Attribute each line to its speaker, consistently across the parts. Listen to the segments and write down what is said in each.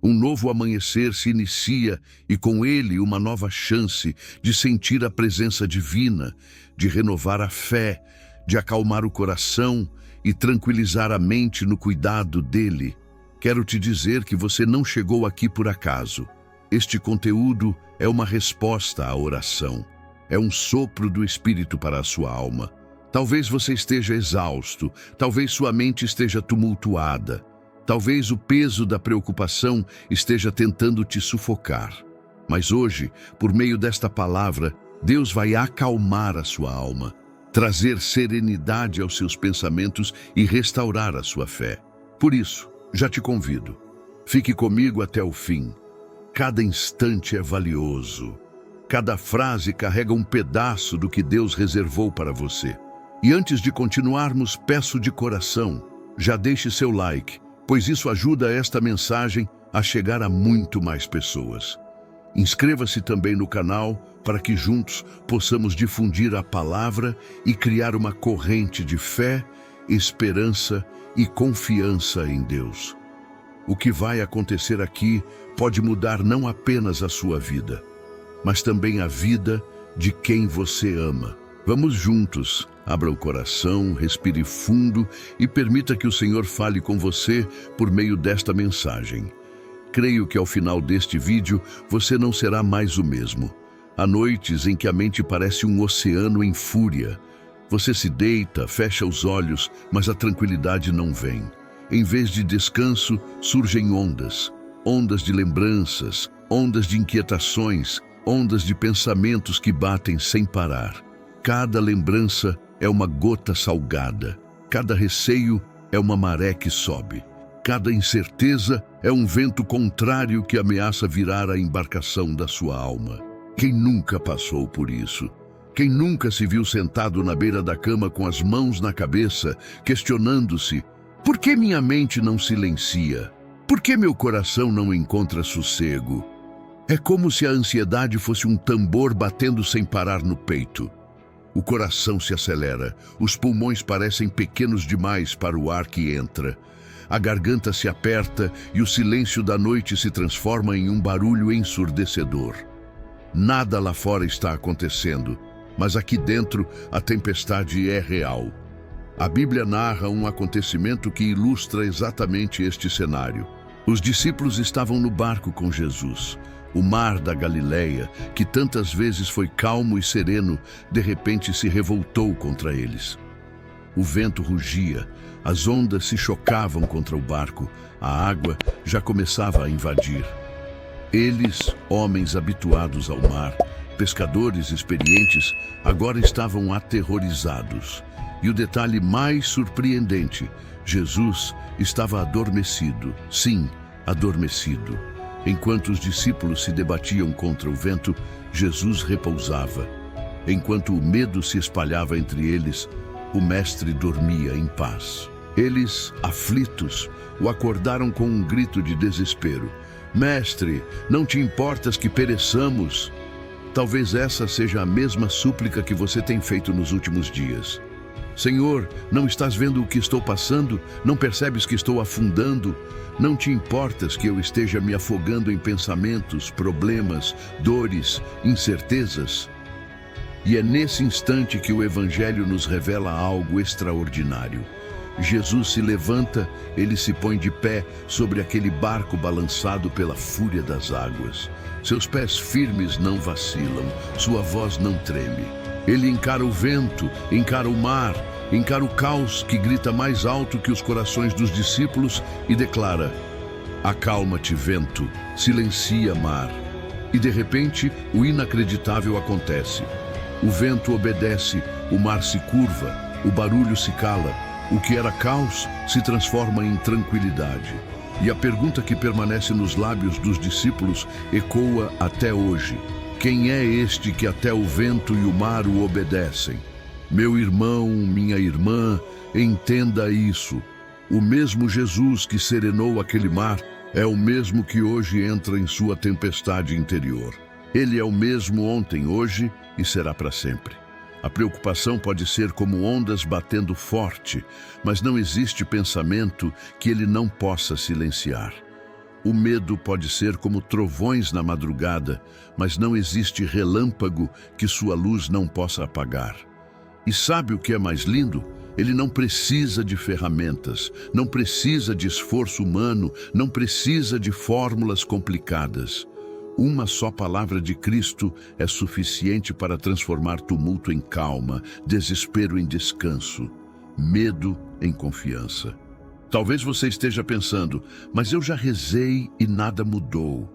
Speaker 1: Um novo amanhecer se inicia e com ele uma nova chance de sentir a presença divina, de renovar a fé, de acalmar o coração e tranquilizar a mente no cuidado dele. Quero te dizer que você não chegou aqui por acaso. Este conteúdo é uma resposta à oração. É um sopro do Espírito para a sua alma. Talvez você esteja exausto, talvez sua mente esteja tumultuada. Talvez o peso da preocupação esteja tentando te sufocar. Mas hoje, por meio desta palavra, Deus vai acalmar a sua alma, trazer serenidade aos seus pensamentos e restaurar a sua fé. Por isso, já te convido. Fique comigo até o fim. Cada instante é valioso. Cada frase carrega um pedaço do que Deus reservou para você. E antes de continuarmos, peço de coração, já deixe seu like, pois isso ajuda esta mensagem a chegar a muito mais pessoas. Inscreva-se também no canal para que juntos possamos difundir a palavra e criar uma corrente de fé, esperança e confiança em Deus. O que vai acontecer aqui pode mudar não apenas a sua vida, mas também a vida de quem você ama. Vamos juntos. Abra o coração, respire fundo e permita que o Senhor fale com você por meio desta mensagem. Creio que ao final deste vídeo você não será mais o mesmo. Há noites em que a mente parece um oceano em fúria. Você se deita, fecha os olhos, mas a tranquilidade não vem. Em vez de descanso, surgem ondas. Ondas de lembranças, ondas de inquietações, ondas de pensamentos que batem sem parar. Cada lembrança é uma gota salgada. Cada receio é uma maré que sobe. Cada incerteza é um vento contrário que ameaça virar a embarcação da sua alma. Quem nunca passou por isso? Quem nunca se viu sentado na beira da cama com as mãos na cabeça, questionando-se: por que minha mente não silencia? Por que meu coração não encontra sossego? É como se a ansiedade fosse um tambor batendo sem parar no peito. O coração se acelera, os pulmões parecem pequenos demais para o ar que entra. A garganta se aperta e o silêncio da noite se transforma em um barulho ensurdecedor. Nada lá fora está acontecendo, mas aqui dentro a tempestade é real. A Bíblia narra um acontecimento que ilustra exatamente este cenário. Os discípulos estavam no barco com Jesus. O mar da Galileia, que tantas vezes foi calmo e sereno, de repente se revoltou contra eles. O vento rugia, as ondas se chocavam contra o barco, a água já começava a invadir. Eles, homens habituados ao mar, pescadores experientes, agora estavam aterrorizados. E o detalhe mais surpreendente, Jesus estava adormecido. Sim, adormecido. Enquanto os discípulos se debatiam contra o vento, Jesus repousava. Enquanto o medo se espalhava entre eles, o mestre dormia em paz. Eles, aflitos, o acordaram com um grito de desespero: Mestre, não te importas que pereçamos? Talvez essa seja a mesma súplica que você tem feito nos últimos dias. Senhor, não estás vendo o que estou passando? Não percebes que estou afundando? Não te importas que eu esteja me afogando em pensamentos, problemas, dores, incertezas? E é nesse instante que o Evangelho nos revela algo extraordinário. Jesus se levanta, ele se põe de pé sobre aquele barco balançado pela fúria das águas. Seus pés firmes não vacilam, sua voz não treme. Ele encara o vento, encara o mar, encara o caos que grita mais alto que os corações dos discípulos e declara: acalma-te, vento, silencia, mar. E de repente, o inacreditável acontece. O vento obedece, o mar se curva, o barulho se cala. O que era caos se transforma em tranquilidade. E a pergunta que permanece nos lábios dos discípulos ecoa até hoje: quem é este que até o vento e o mar o obedecem? Meu irmão, minha irmã, entenda isso. O mesmo Jesus que serenou aquele mar é o mesmo que hoje entra em sua tempestade interior. Ele é o mesmo ontem, hoje e será para sempre. A preocupação pode ser como ondas batendo forte, mas não existe pensamento que ele não possa silenciar. O medo pode ser como trovões na madrugada, mas não existe relâmpago que sua luz não possa apagar. E sabe o que é mais lindo? Ele não precisa de ferramentas, não precisa de esforço humano, não precisa de fórmulas complicadas. Uma só palavra de Cristo é suficiente para transformar tumulto em calma, desespero em descanso, medo em confiança. Talvez você esteja pensando, mas eu já rezei e nada mudou.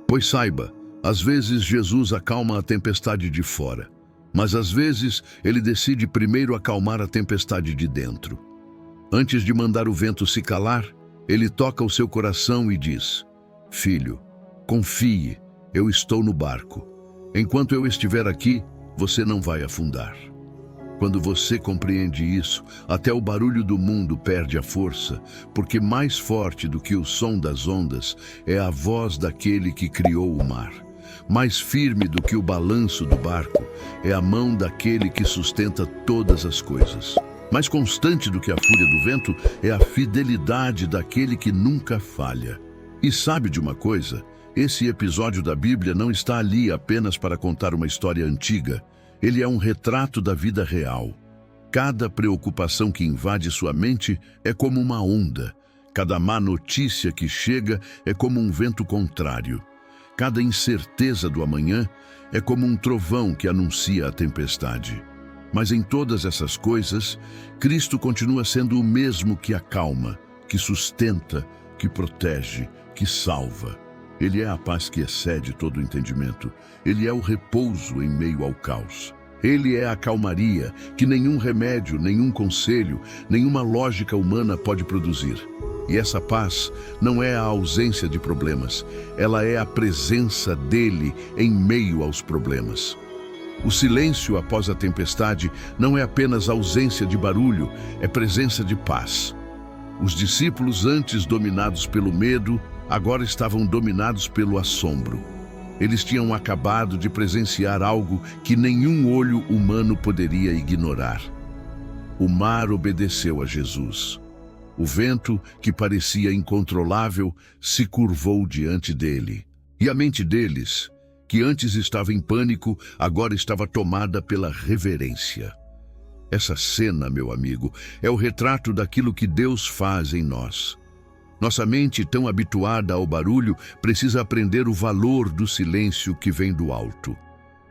Speaker 1: Pois saiba, às vezes Jesus acalma a tempestade de fora, mas às vezes ele decide primeiro acalmar a tempestade de dentro. Antes de mandar o vento se calar, ele toca o seu coração e diz: Filho, confie, eu estou no barco. Enquanto eu estiver aqui, você não vai afundar. Quando você compreende isso, até o barulho do mundo perde a força, porque mais forte do que o som das ondas é a voz daquele que criou o mar. Mais firme do que o balanço do barco é a mão daquele que sustenta todas as coisas. Mais constante do que a fúria do vento é a fidelidade daquele que nunca falha. E sabe de uma coisa? Esse episódio da Bíblia não está ali apenas para contar uma história antiga. Ele é um retrato da vida real. Cada preocupação que invade sua mente é como uma onda. Cada má notícia que chega é como um vento contrário. Cada incerteza do amanhã é como um trovão que anuncia a tempestade. Mas em todas essas coisas, Cristo continua sendo o mesmo que acalma, que sustenta, que protege, que salva. Ele é a paz que excede todo o entendimento. Ele é o repouso em meio ao caos. Ele é a calmaria que nenhum remédio, nenhum conselho, nenhuma lógica humana pode produzir. E essa paz não é a ausência de problemas, ela é a presença dele em meio aos problemas. O silêncio após a tempestade não é apenas ausência de barulho, é presença de paz. Os discípulos, antes dominados pelo medo, agora estavam dominados pelo assombro. Eles tinham acabado de presenciar algo que nenhum olho humano poderia ignorar. O mar obedeceu a Jesus. O vento, que parecia incontrolável, se curvou diante dele. E a mente deles, que antes estava em pânico, agora estava tomada pela reverência. Essa cena, meu amigo, é o retrato daquilo que Deus faz em nós. Nossa mente, tão habituada ao barulho, precisa aprender o valor do silêncio que vem do alto.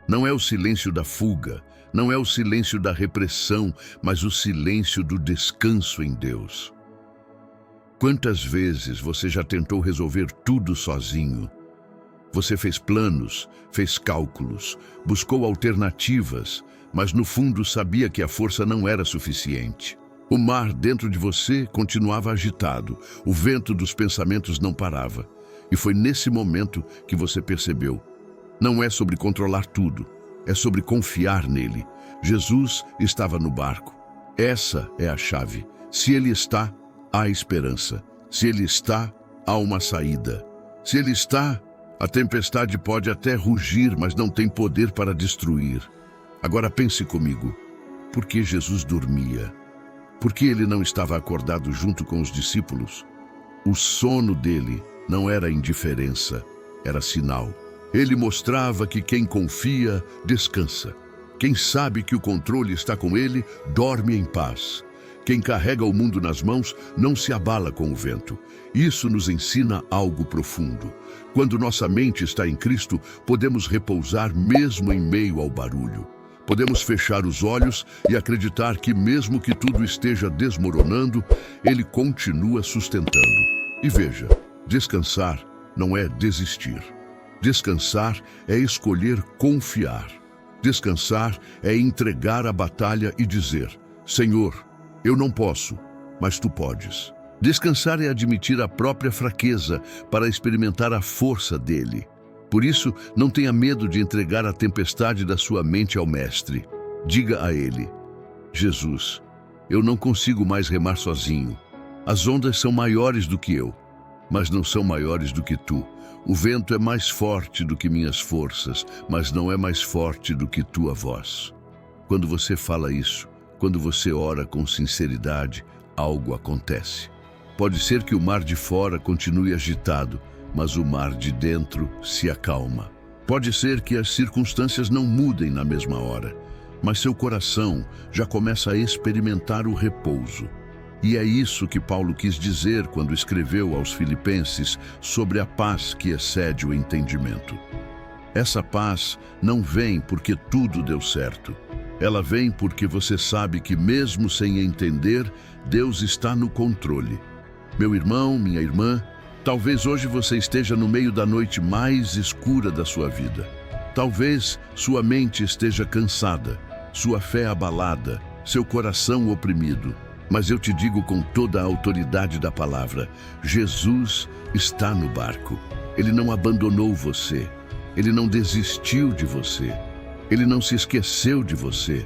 Speaker 1: Não é o silêncio da fuga, não é o silêncio da repressão, mas o silêncio do descanso em Deus. Quantas vezes você já tentou resolver tudo sozinho? Você fez planos, fez cálculos, buscou alternativas, mas no fundo sabia que a força não era suficiente. O mar dentro de você continuava agitado, o vento dos pensamentos não parava. E foi nesse momento que você percebeu: não é sobre controlar tudo, é sobre confiar nele. Jesus estava no barco. Essa é a chave. Se ele está, há esperança. Se ele está, há uma saída. Se ele está, a tempestade pode até rugir, mas não tem poder para destruir. Agora pense comigo. Por que Jesus dormia? Por que ele não estava acordado junto com os discípulos? O sono dele não era indiferença, era sinal. Ele mostrava que quem confia, descansa. Quem sabe que o controle está com ele, dorme em paz. Quem carrega o mundo nas mãos não se abala com o vento. Isso nos ensina algo profundo. Quando nossa mente está em Cristo, podemos repousar mesmo em meio ao barulho. Podemos fechar os olhos e acreditar que mesmo que tudo esteja desmoronando, Ele continua sustentando. E veja, descansar não é desistir. Descansar é escolher confiar. Descansar é entregar a batalha e dizer: Senhor, eu não posso, mas Tu podes. Descansar é admitir a própria fraqueza para experimentar a força dele. Por isso, não tenha medo de entregar a tempestade da sua mente ao Mestre. Diga a ele: Jesus, eu não consigo mais remar sozinho. As ondas são maiores do que eu, mas não são maiores do que Tu. O vento é mais forte do que minhas forças, mas não é mais forte do que Tua voz. Quando você fala isso, quando você ora com sinceridade, algo acontece. Pode ser que o mar de fora continue agitado, mas o mar de dentro se acalma. Pode ser que as circunstâncias não mudem na mesma hora, mas seu coração já começa a experimentar o repouso. E é isso que Paulo quis dizer quando escreveu aos Filipenses sobre a paz que excede o entendimento. Essa paz não vem porque tudo deu certo. Ela vem porque você sabe que, mesmo sem entender, Deus está no controle. Meu irmão, minha irmã, talvez hoje você esteja no meio da noite mais escura da sua vida. Talvez sua mente esteja cansada, sua fé abalada, seu coração oprimido. Mas eu te digo com toda a autoridade da palavra, Jesus está no barco. Ele não abandonou você. Ele não desistiu de você. Ele não se esqueceu de você.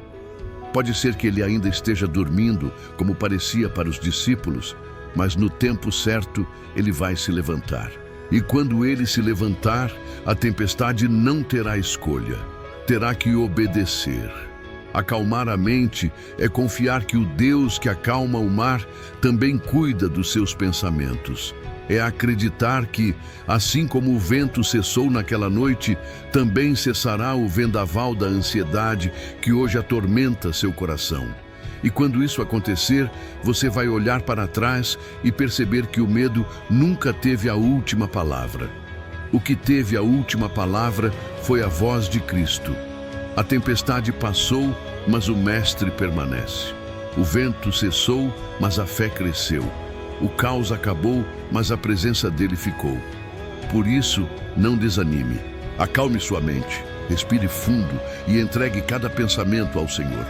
Speaker 1: Pode ser que ele ainda esteja dormindo, como parecia para os discípulos, mas no tempo certo ele vai se levantar. E quando ele se levantar, a tempestade não terá escolha. Terá que obedecer. Acalmar a mente é confiar que o Deus que acalma o mar também cuida dos seus pensamentos. É acreditar que, assim como o vento cessou naquela noite, também cessará o vendaval da ansiedade que hoje atormenta seu coração. E quando isso acontecer, você vai olhar para trás e perceber que o medo nunca teve a última palavra. O que teve a última palavra foi a voz de Cristo. A tempestade passou, mas o Mestre permanece. O vento cessou, mas a fé cresceu. O caos acabou, mas a presença dele ficou. Por isso, não desanime. Acalme sua mente, respire fundo e entregue cada pensamento ao Senhor.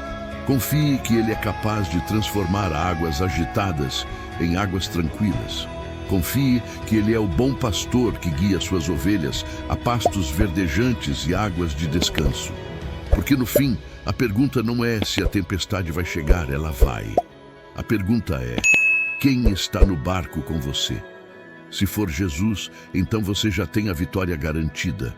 Speaker 1: Confie que Ele é capaz de transformar águas agitadas em águas tranquilas. Confie que Ele é o bom pastor que guia suas ovelhas a pastos verdejantes e águas de descanso. Porque no fim, a pergunta não é se a tempestade vai chegar, ela vai. A pergunta é: quem está no barco com você? Se for Jesus, então você já tem a vitória garantida.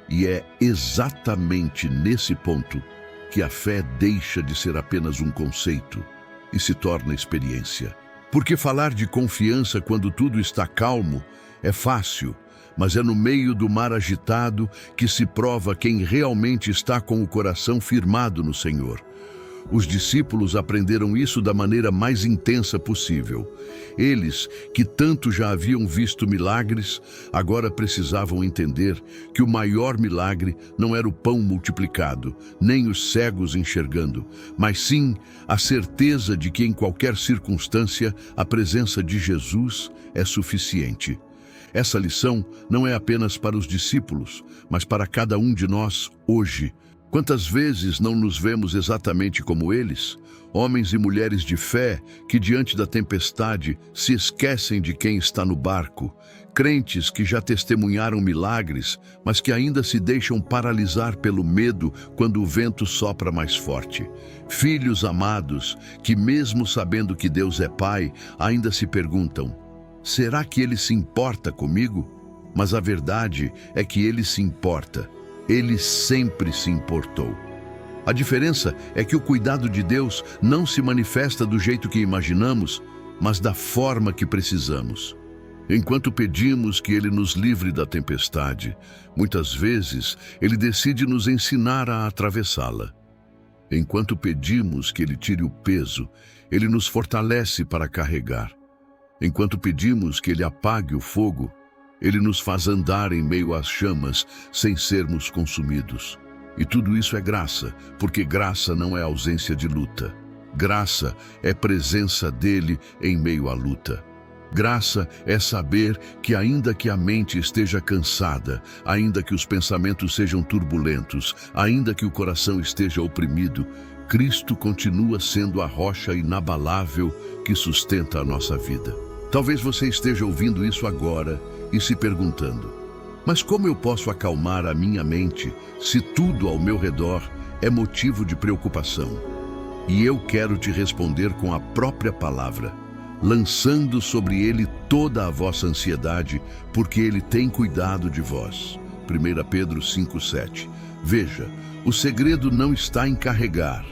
Speaker 1: E é exatamente nesse ponto que a fé deixa de ser apenas um conceito e se torna experiência. Porque falar de confiança quando tudo está calmo é fácil, mas é no meio do mar agitado que se prova quem realmente está com o coração firmado no Senhor. Os discípulos aprenderam isso da maneira mais intensa possível. Eles, que tanto já haviam visto milagres, agora precisavam entender que o maior milagre não era o pão multiplicado, nem os cegos enxergando, mas sim a certeza de que em qualquer circunstância a presença de Jesus é suficiente. Essa lição não é apenas para os discípulos, mas para cada um de nós hoje. Quantas vezes não nos vemos exatamente como eles, homens e mulheres de fé que diante da tempestade se esquecem de quem está no barco, crentes que já testemunharam milagres, mas que ainda se deixam paralisar pelo medo quando o vento sopra mais forte. Filhos amados que, mesmo sabendo que Deus é Pai, ainda se perguntam: será que Ele se importa comigo? Mas a verdade é que Ele se importa. Ele sempre se importou. A diferença é que o cuidado de Deus não se manifesta do jeito que imaginamos, mas da forma que precisamos. Enquanto pedimos que Ele nos livre da tempestade, muitas vezes Ele decide nos ensinar a atravessá-la. Enquanto pedimos que Ele tire o peso, Ele nos fortalece para carregar. Enquanto pedimos que Ele apague o fogo, Ele nos faz andar em meio às chamas sem sermos consumidos. E tudo isso é graça, porque graça não é ausência de luta. Graça é presença dele em meio à luta. Graça é saber que ainda que a mente esteja cansada, ainda que os pensamentos sejam turbulentos, ainda que o coração esteja oprimido, Cristo continua sendo a rocha inabalável que sustenta a nossa vida. Talvez você esteja ouvindo isso agora e se perguntando: mas como eu posso acalmar a minha mente se tudo ao meu redor é motivo de preocupação? E eu quero te responder com a própria palavra, lançando sobre ele toda a vossa ansiedade, porque ele tem cuidado de vós. 1 Pedro 5,7. Veja, o segredo não está em carregar,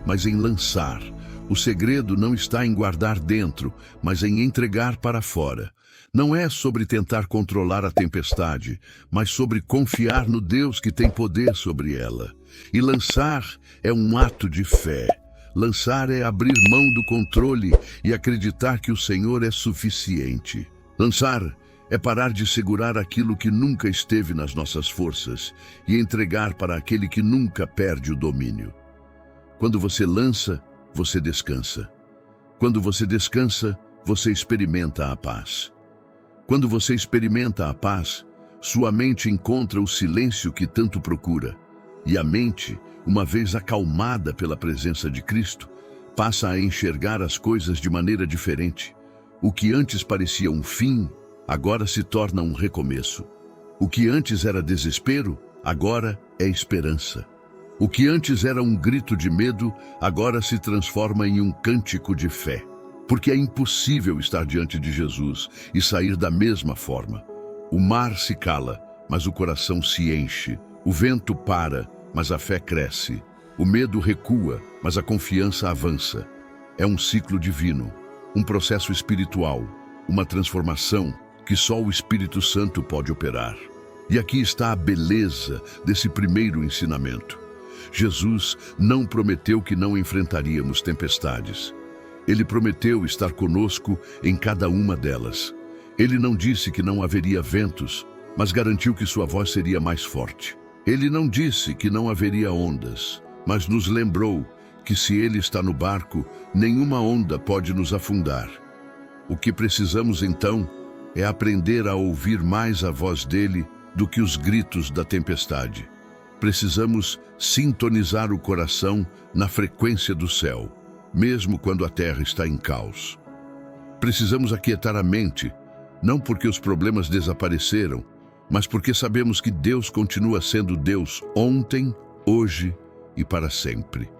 Speaker 1: mas em lançar. O segredo não está em guardar dentro, mas em entregar para fora. Não é sobre tentar controlar a tempestade, mas sobre confiar no Deus que tem poder sobre ela. E lançar é um ato de fé. Lançar é abrir mão do controle e acreditar que o Senhor é suficiente. Lançar é parar de segurar aquilo que nunca esteve nas nossas forças e entregar para aquele que nunca perde o domínio. Quando você lança, você descansa. Quando você descansa, você experimenta a paz. Quando você experimenta a paz, sua mente encontra o silêncio que tanto procura. E a mente, uma vez acalmada pela presença de Cristo, passa a enxergar as coisas de maneira diferente. O que antes parecia um fim, agora se torna um recomeço. O que antes era desespero, agora é esperança. O que antes era um grito de medo, agora se transforma em um cântico de fé. Porque é impossível estar diante de Jesus e sair da mesma forma. O mar se cala, mas o coração se enche. O vento para, mas a fé cresce. O medo recua, mas a confiança avança. É um ciclo divino, um processo espiritual, uma transformação que só o Espírito Santo pode operar. E aqui está a beleza desse primeiro ensinamento. Jesus não prometeu que não enfrentaríamos tempestades. Ele prometeu estar conosco em cada uma delas. Ele não disse que não haveria ventos, mas garantiu que sua voz seria mais forte. Ele não disse que não haveria ondas, mas nos lembrou que se Ele está no barco, nenhuma onda pode nos afundar. O que precisamos então é aprender a ouvir mais a voz dele do que os gritos da tempestade. Precisamos sintonizar o coração na frequência do céu, mesmo quando a terra está em caos. Precisamos aquietar a mente, não porque os problemas desapareceram, mas porque sabemos que Deus continua sendo Deus ontem, hoje e para sempre.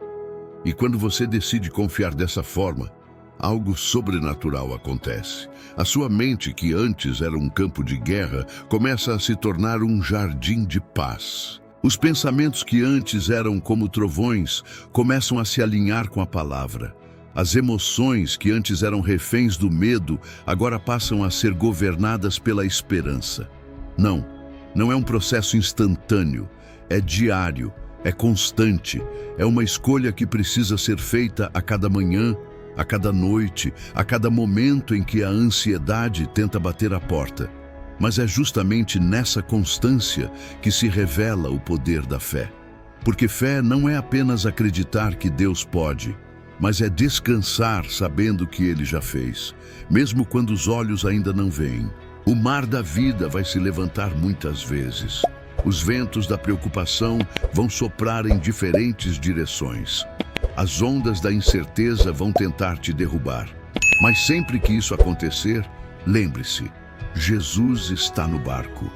Speaker 1: E quando você decide confiar dessa forma, algo sobrenatural acontece. A sua mente, que antes era um campo de guerra, começa a se tornar um jardim de paz. Os pensamentos que antes eram como trovões começam a se alinhar com a palavra. As emoções que antes eram reféns do medo agora passam a ser governadas pela esperança. Não é um processo instantâneo, é diário, é constante, é uma escolha que precisa ser feita a cada manhã, a cada noite, a cada momento em que a ansiedade tenta bater a porta. Mas é justamente nessa constância que se revela o poder da fé. Porque fé não é apenas acreditar que Deus pode, mas é descansar sabendo que Ele já fez, mesmo quando os olhos ainda não veem. O mar da vida vai se levantar muitas vezes. Os ventos da preocupação vão soprar em diferentes direções. As ondas da incerteza vão tentar te derrubar. Mas sempre que isso acontecer, lembre-se, Jesus está no barco.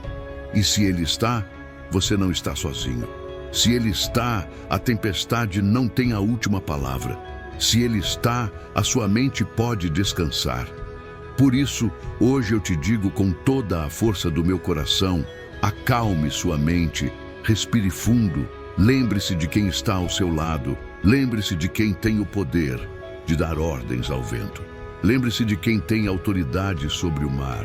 Speaker 1: E se Ele está, você não está sozinho. Se Ele está, a tempestade não tem a última palavra. Se Ele está, a sua mente pode descansar. Por isso, hoje eu te digo com toda a força do meu coração, acalme sua mente, respire fundo, lembre-se de quem está ao seu lado, lembre-se de quem tem o poder de dar ordens ao vento. Lembre-se de quem tem autoridade sobre o mar.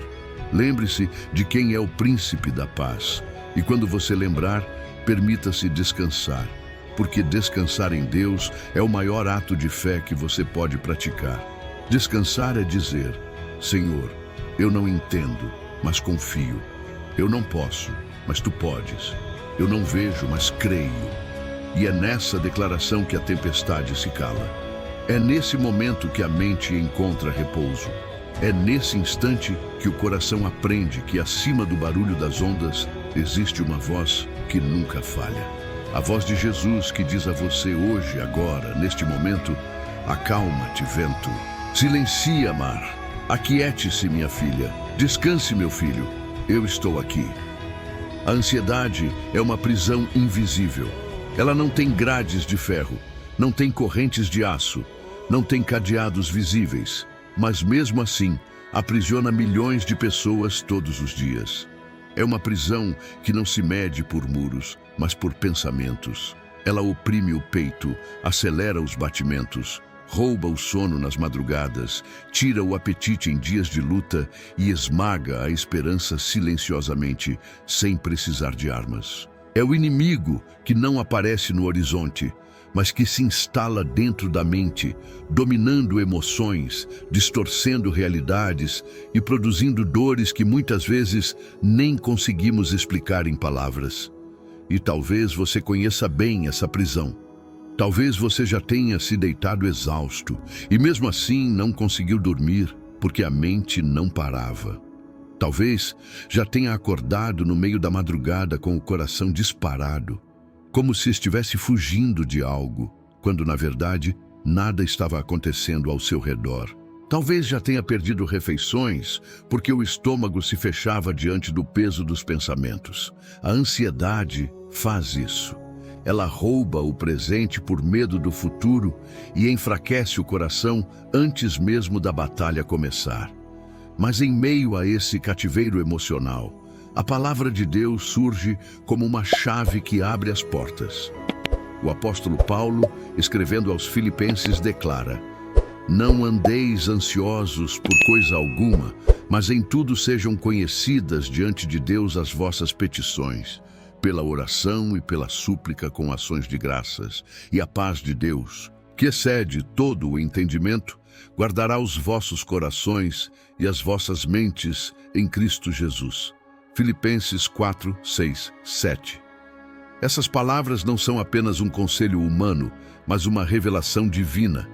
Speaker 1: Lembre-se de quem é o príncipe da paz. E quando você lembrar, permita-se descansar, porque descansar em Deus é o maior ato de fé que você pode praticar. Descansar é dizer: Senhor, eu não entendo, mas confio. Eu não posso, mas Tu podes. Eu não vejo, mas creio. E é nessa declaração que a tempestade se cala. É nesse momento que a mente encontra repouso. É nesse instante que o coração aprende que acima do barulho das ondas existe uma voz que nunca falha. A voz de Jesus que diz a você hoje, agora, neste momento: acalma-te, vento. Silencia, mar. Aquiete-se, minha filha. Descanse, meu filho. Eu estou aqui. A ansiedade é uma prisão invisível. Ela não tem grades de ferro, não tem correntes de aço, não tem cadeados visíveis, mas mesmo assim aprisiona milhões de pessoas todos os dias. É uma prisão que não se mede por muros, mas por pensamentos. Ela oprime o peito, acelera os batimentos, rouba o sono nas madrugadas, tira o apetite em dias de luta e esmaga a esperança silenciosamente, sem precisar de armas. É o inimigo que não aparece no horizonte, mas que se instala dentro da mente, dominando emoções, distorcendo realidades e produzindo dores que muitas vezes nem conseguimos explicar em palavras. E talvez você conheça bem essa prisão. Talvez você já tenha se deitado exausto e mesmo assim não conseguiu dormir porque a mente não parava. Talvez já tenha acordado no meio da madrugada com o coração disparado, como se estivesse fugindo de algo, quando na verdade nada estava acontecendo ao seu redor. Talvez já tenha perdido refeições porque o estômago se fechava diante do peso dos pensamentos. A ansiedade faz isso. Ela rouba o presente por medo do futuro e enfraquece o coração antes mesmo da batalha começar. Mas em meio a esse cativeiro emocional, a palavra de Deus surge como uma chave que abre as portas. O apóstolo Paulo, escrevendo aos Filipenses, declara: "Não andeis ansiosos por coisa alguma, mas em tudo sejam conhecidas diante de Deus as vossas petições, pela oração e pela súplica com ações de graças, e a paz de Deus, que excede todo o entendimento, guardará os vossos corações e as vossas mentes em Cristo Jesus." Filipenses 4, 6, 7. Essas palavras não são apenas um conselho humano, mas uma revelação divina.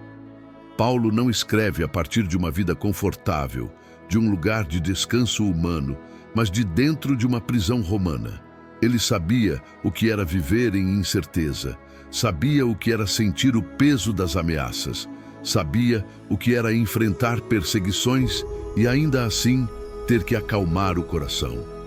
Speaker 1: Paulo não escreve a partir de uma vida confortável, de um lugar de descanso humano, mas de dentro de uma prisão romana. Ele sabia o que era viver em incerteza, sabia o que era sentir o peso das ameaças, sabia o que era enfrentar perseguições e ainda assim ter que acalmar o coração.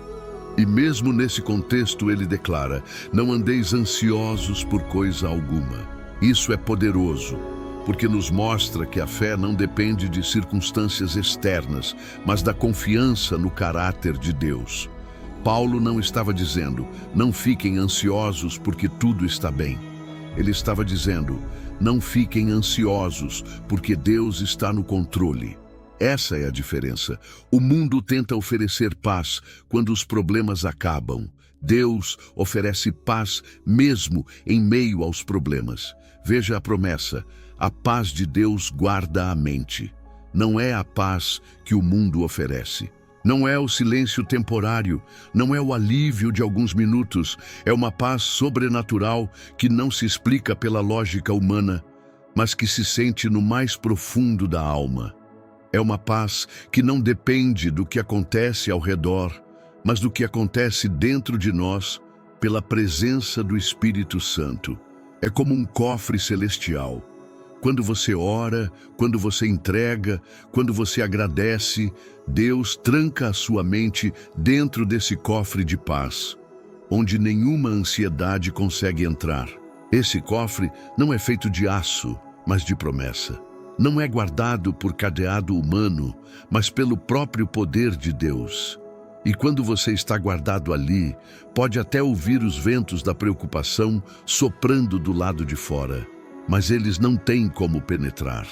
Speaker 1: E mesmo nesse contexto ele declara: "Não andeis ansiosos por coisa alguma." Isso é poderoso, porque nos mostra que a fé não depende de circunstâncias externas, mas da confiança no caráter de Deus. Paulo não estava dizendo: "Não fiquem ansiosos porque tudo está bem." Ele estava dizendo: "Não fiquem ansiosos porque Deus está no controle." Essa é a diferença. O mundo tenta oferecer paz quando os problemas acabam. Deus oferece paz mesmo em meio aos problemas. Veja a promessa: a paz de Deus guarda a mente. Não é a paz que o mundo oferece. Não é o silêncio temporário, não é o alívio de alguns minutos. É uma paz sobrenatural que não se explica pela lógica humana, mas que se sente no mais profundo da alma. É uma paz que não depende do que acontece ao redor, mas do que acontece dentro de nós pela presença do Espírito Santo. É como um cofre celestial. Quando você ora, quando você entrega, quando você agradece, Deus tranca a sua mente dentro desse cofre de paz, onde nenhuma ansiedade consegue entrar. Esse cofre não é feito de aço, mas de promessa. Não é guardado por cadeado humano, mas pelo próprio poder de Deus. E quando você está guardado ali, pode até ouvir os ventos da preocupação soprando do lado de fora, mas eles não têm como penetrar.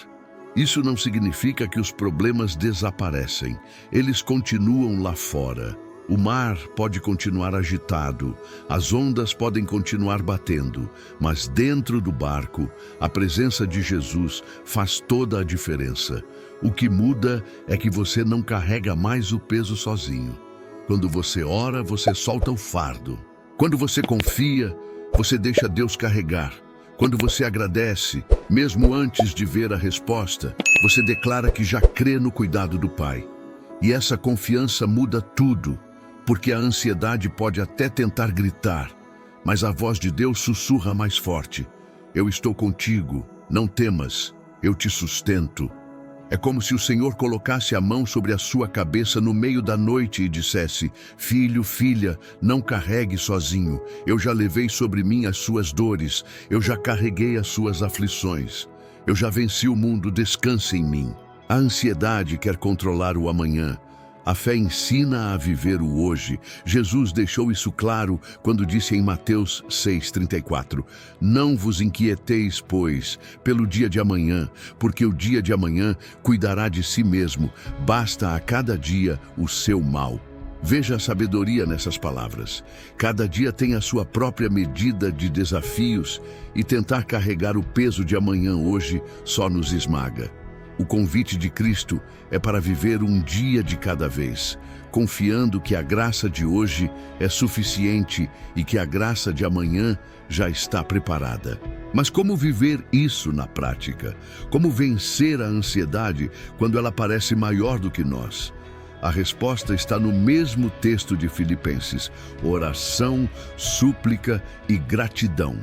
Speaker 1: Isso não significa que os problemas desaparecem, eles continuam lá fora. O mar pode continuar agitado, as ondas podem continuar batendo, mas dentro do barco, a presença de Jesus faz toda a diferença. O que muda é que você não carrega mais o peso sozinho. Quando você ora, você solta o fardo. Quando você confia, você deixa Deus carregar. Quando você agradece, mesmo antes de ver a resposta, você declara que já crê no cuidado do Pai. E essa confiança muda tudo. Porque a ansiedade pode até tentar gritar, mas a voz de Deus sussurra mais forte: "Eu estou contigo, não temas, eu te sustento." É como se o Senhor colocasse a mão sobre a sua cabeça no meio da noite e dissesse: "Filho, filha, não carregue sozinho. Eu já levei sobre mim as suas dores, eu já carreguei as suas aflições. Eu já venci o mundo, descanse em mim." A ansiedade quer controlar o amanhã. A fé ensina a viver o hoje. Jesus deixou isso claro quando disse em Mateus 6,34: Não vos inquieteis, pois, pelo dia de amanhã, porque o dia de amanhã cuidará de si mesmo. Basta a cada dia o seu mal. Veja a sabedoria nessas palavras. Cada dia tem a sua própria medida de desafios e tentar carregar o peso de amanhã hoje só nos esmaga. O convite de Cristo é para viver um dia de cada vez, confiando que a graça de hoje é suficiente e que a graça de amanhã já está preparada. Mas como viver isso na prática? Como vencer a ansiedade quando ela parece maior do que nós? A resposta está no mesmo texto de Filipenses: oração, súplica e gratidão.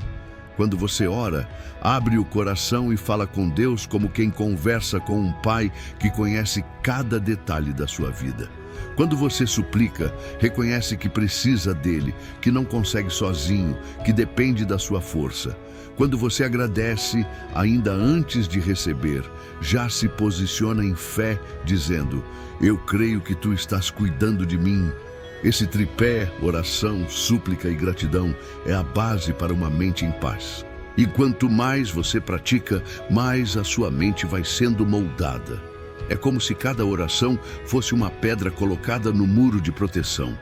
Speaker 1: Quando você ora, abre o coração e fala com Deus como quem conversa com um pai que conhece cada detalhe da sua vida. Quando você suplica, reconhece que precisa dele, que não consegue sozinho, que depende da sua força. Quando você agradece, ainda antes de receber, já se posiciona em fé, dizendo: Eu creio que tu estás cuidando de mim. Esse tripé, oração, súplica e gratidão, é a base para uma mente em paz. E quanto mais você pratica, mais a sua mente vai sendo moldada. É como se cada oração fosse uma pedra colocada no muro de proteção.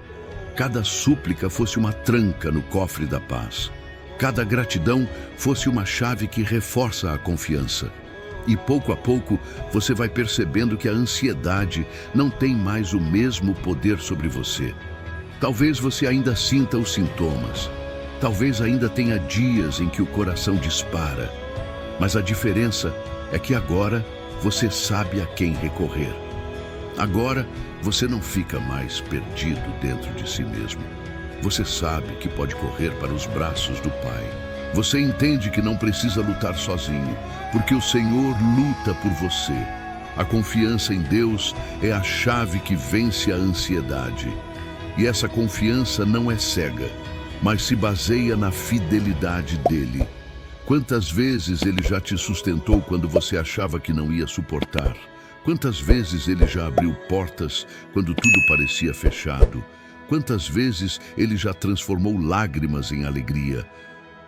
Speaker 1: Cada súplica fosse uma tranca no cofre da paz. Cada gratidão fosse uma chave que reforça a confiança. E pouco a pouco você vai percebendo que a ansiedade não tem mais o mesmo poder sobre você. Talvez você ainda sinta os sintomas. Talvez ainda tenha dias em que o coração dispara. Mas a diferença é que agora você sabe a quem recorrer. Agora você não fica mais perdido dentro de si mesmo. Você sabe que pode correr para os braços do Pai. Você entende que não precisa lutar sozinho, porque o Senhor luta por você. A confiança em Deus é a chave que vence a ansiedade. E essa confiança não é cega, mas se baseia na fidelidade dele. Quantas vezes ele já te sustentou quando você achava que não ia suportar? Quantas vezes ele já abriu portas quando tudo parecia fechado? Quantas vezes ele já transformou lágrimas em alegria?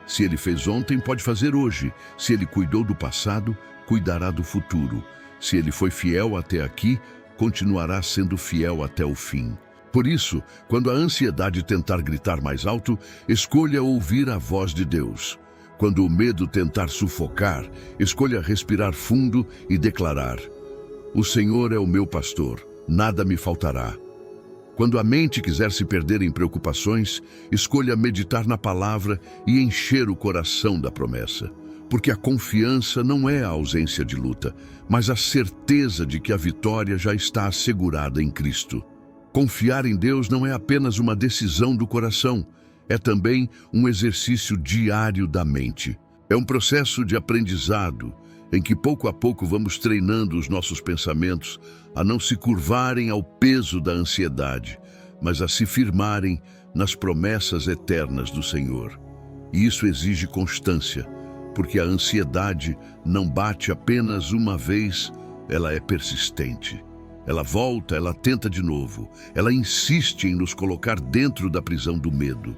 Speaker 1: Se ele fez ontem, pode fazer hoje. Se ele cuidou do passado, cuidará do futuro. Se ele foi fiel até aqui, continuará sendo fiel até o fim. Por isso, quando a ansiedade tentar gritar mais alto, escolha ouvir a voz de Deus. Quando o medo tentar sufocar, escolha respirar fundo e declarar: O Senhor é o meu pastor, nada me faltará. Quando a mente quiser se perder em preocupações, escolha meditar na palavra e encher o coração da promessa. Porque a confiança não é a ausência de luta, mas a certeza de que a vitória já está assegurada em Cristo. Confiar em Deus não é apenas uma decisão do coração, é também um exercício diário da mente. É um processo de aprendizado, em que pouco a pouco vamos treinando os nossos pensamentos a não se curvarem ao peso da ansiedade, mas a se firmarem nas promessas eternas do Senhor. E isso exige constância, porque a ansiedade não bate apenas uma vez, ela é persistente. Ela volta, ela tenta de novo, ela insiste em nos colocar dentro da prisão do medo.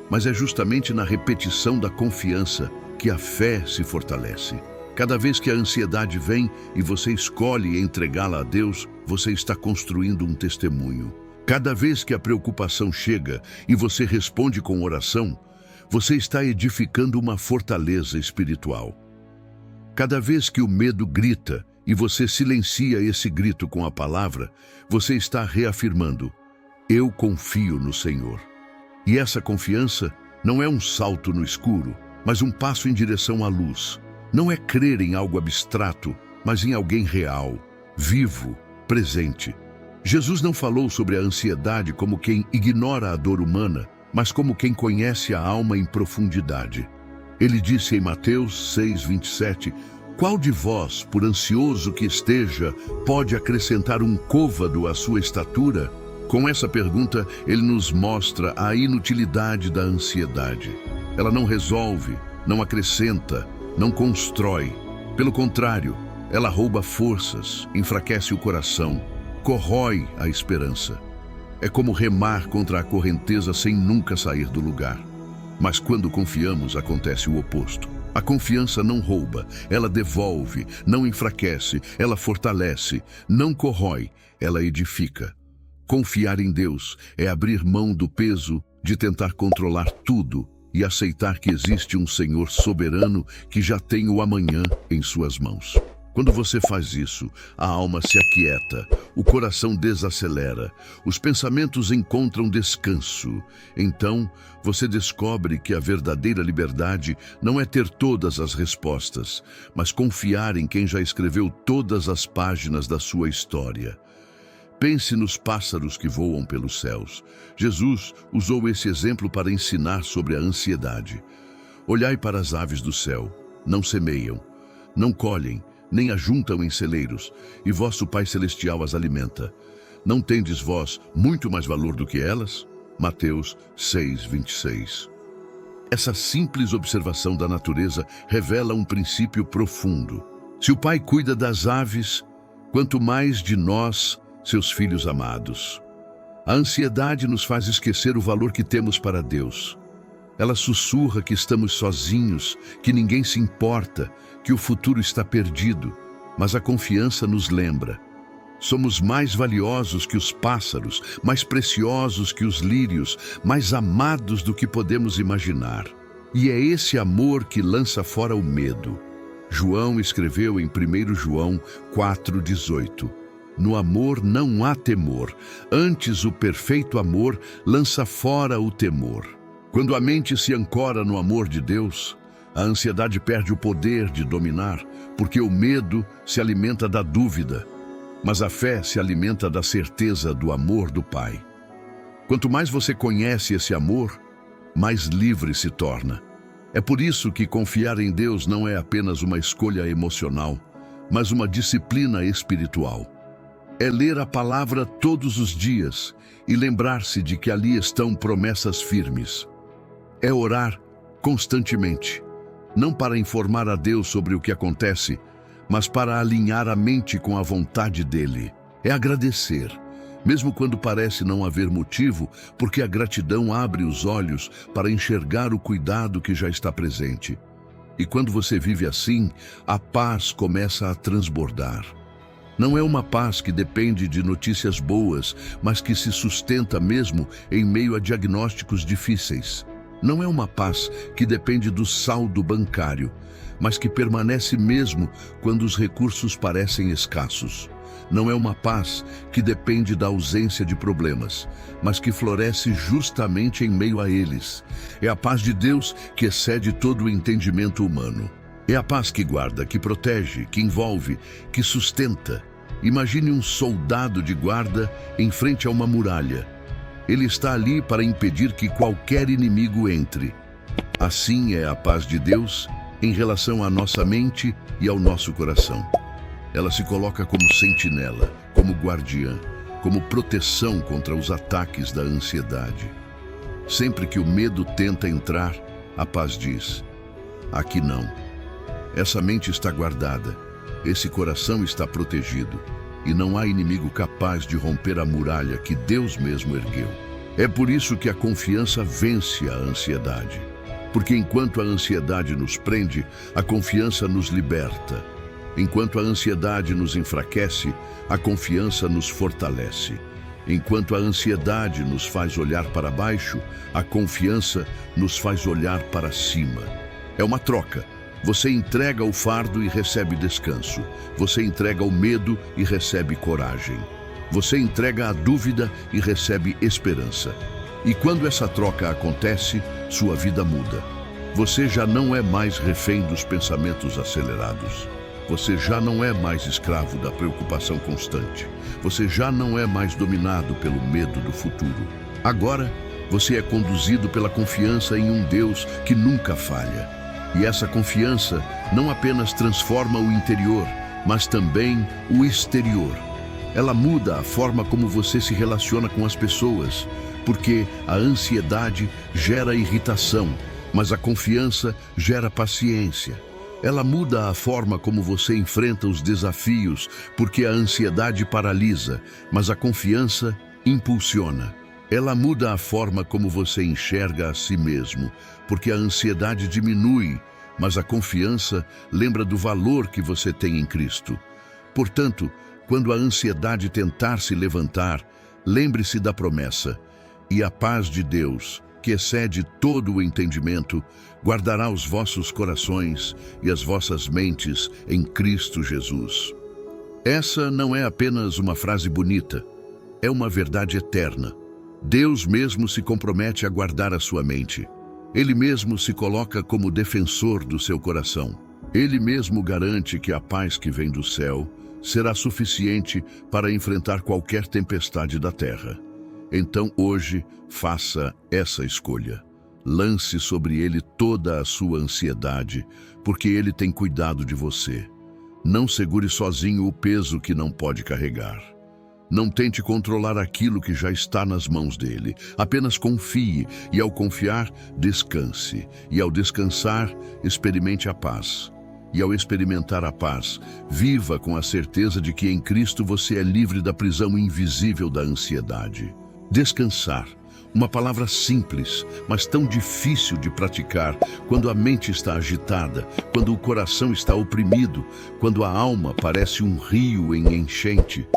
Speaker 1: Mas é justamente na repetição da confiança que a fé se fortalece. Cada vez que a ansiedade vem e você escolhe entregá-la a Deus, você está construindo um testemunho. Cada vez que a preocupação chega e você responde com oração, você está edificando uma fortaleza espiritual. Cada vez que o medo grita e você silencia esse grito com a palavra, você está reafirmando: Eu confio no Senhor. E essa confiança não é um salto no escuro, mas um passo em direção à luz. Não é crer em algo abstrato, mas em alguém real, vivo, presente. Jesus não falou sobre a ansiedade como quem ignora a dor humana, mas como quem conhece a alma em profundidade. Ele disse em Mateus 6:27, Qual de vós, por ansioso que esteja, pode acrescentar um côvado à sua estatura? Com essa pergunta, ele nos mostra a inutilidade da ansiedade. Ela não resolve, não acrescenta, não constrói. Pelo contrário, ela rouba forças, enfraquece o coração corrói a esperança. É como remar contra a correnteza sem nunca sair do lugar. Mas quando confiamos, acontece o oposto. A confiança não rouba, ela devolve, não enfraquece, ela fortalece, não corrói, ela edifica. Confiar em Deus é abrir mão do peso de tentar controlar tudo e aceitar que existe um Senhor soberano que já tem o amanhã em suas mãos. Quando você faz isso, a alma se aquieta, o coração desacelera, os pensamentos encontram descanso. Então, você descobre que a verdadeira liberdade não é ter todas as respostas, mas confiar em quem já escreveu todas as páginas da sua história. Pense nos pássaros que voam pelos céus. Jesus usou esse exemplo para ensinar sobre a ansiedade. Olhai para as aves do céu, não semeiam, não colhem, nem ajuntam em celeiros, e vosso Pai Celestial as alimenta. Não tendes vós muito mais valor do que elas? Mateus 6:26. Essa simples observação da natureza revela um princípio profundo. Se o Pai cuida das aves, quanto mais de nós, seus filhos amados. A ansiedade nos faz esquecer o valor que temos para Deus. Ela sussurra que estamos sozinhos, que ninguém se importa, que o futuro está perdido. Mas a confiança nos lembra. Somos mais valiosos que os pássaros, mais preciosos que os lírios, mais amados do que podemos imaginar. E é esse amor que lança fora o medo. João escreveu em 1 João 4:18. No amor não há temor, antes o perfeito amor lança fora o temor. Quando a mente se ancora no amor de Deus, a ansiedade perde o poder de dominar, porque o medo se alimenta da dúvida, mas a fé se alimenta da certeza do amor do Pai. Quanto mais você conhece esse amor, mais livre se torna. É por isso que confiar em Deus não é apenas uma escolha emocional, mas uma disciplina espiritual. É ler a palavra todos os dias e lembrar-se de que ali estão promessas firmes. É orar constantemente, não para informar a Deus sobre o que acontece, mas para alinhar a mente com a vontade dele. É agradecer, mesmo quando parece não haver motivo, porque a gratidão abre os olhos para enxergar o cuidado que já está presente. E quando você vive assim, a paz começa a transbordar. Não é uma paz que depende de notícias boas, mas que se sustenta mesmo em meio a diagnósticos difíceis. Não é uma paz que depende do saldo bancário, mas que permanece mesmo quando os recursos parecem escassos. Não é uma paz que depende da ausência de problemas, mas que floresce justamente em meio a eles. É a paz de Deus que excede todo o entendimento humano. É a paz que guarda, que protege, que envolve, que sustenta. Imagine um soldado de guarda em frente a uma muralha. Ele está ali para impedir que qualquer inimigo entre. Assim é a paz de Deus em relação à nossa mente e ao nosso coração. Ela se coloca como sentinela, como guardiã, como proteção contra os ataques da ansiedade. Sempre que o medo tenta entrar, a paz diz: aqui não. Essa mente está guardada, esse coração está protegido, e não há inimigo capaz de romper a muralha que Deus mesmo ergueu. É por isso que a confiança vence a ansiedade. Porque enquanto a ansiedade nos prende, a confiança nos liberta. Enquanto a ansiedade nos enfraquece, a confiança nos fortalece. Enquanto a ansiedade nos faz olhar para baixo, a confiança nos faz olhar para cima. É uma troca. Você entrega o fardo e recebe descanso. Você entrega o medo e recebe coragem. Você entrega a dúvida e recebe esperança. E quando essa troca acontece, sua vida muda. Você já não é mais refém dos pensamentos acelerados. Você já não é mais escravo da preocupação constante. Você já não é mais dominado pelo medo do futuro. Agora, você é conduzido pela confiança em um Deus que nunca falha. E essa confiança não apenas transforma o interior, mas também o exterior. Ela muda a forma como você se relaciona com as pessoas, porque a ansiedade gera irritação, mas a confiança gera paciência. Ela muda a forma como você enfrenta os desafios, porque a ansiedade paralisa, mas a confiança impulsiona. Ela muda a forma como você enxerga a si mesmo, porque a ansiedade diminui, mas a confiança lembra do valor que você tem em Cristo. Portanto, quando a ansiedade tentar se levantar, lembre-se da promessa: e a paz de Deus, que excede todo o entendimento, guardará os vossos corações e as vossas mentes em Cristo Jesus. Essa não é apenas uma frase bonita, é uma verdade eterna. Deus mesmo se compromete a guardar a sua mente. Ele mesmo se coloca como defensor do seu coração. Ele mesmo garante que a paz que vem do céu será suficiente para enfrentar qualquer tempestade da terra. Então hoje, faça essa escolha. Lance sobre ele toda a sua ansiedade, porque ele tem cuidado de você. Não segure sozinho o peso que não pode carregar. Não tente controlar aquilo que já está nas mãos dele. Apenas confie, e ao confiar, descanse. E ao descansar, experimente a paz. E ao experimentar a paz, viva com a certeza de que em Cristo você é livre da prisão invisível da ansiedade. Descansar. Uma palavra simples, mas tão difícil de praticar quando a mente está agitada, quando o coração está oprimido, quando a alma parece um rio em enchente.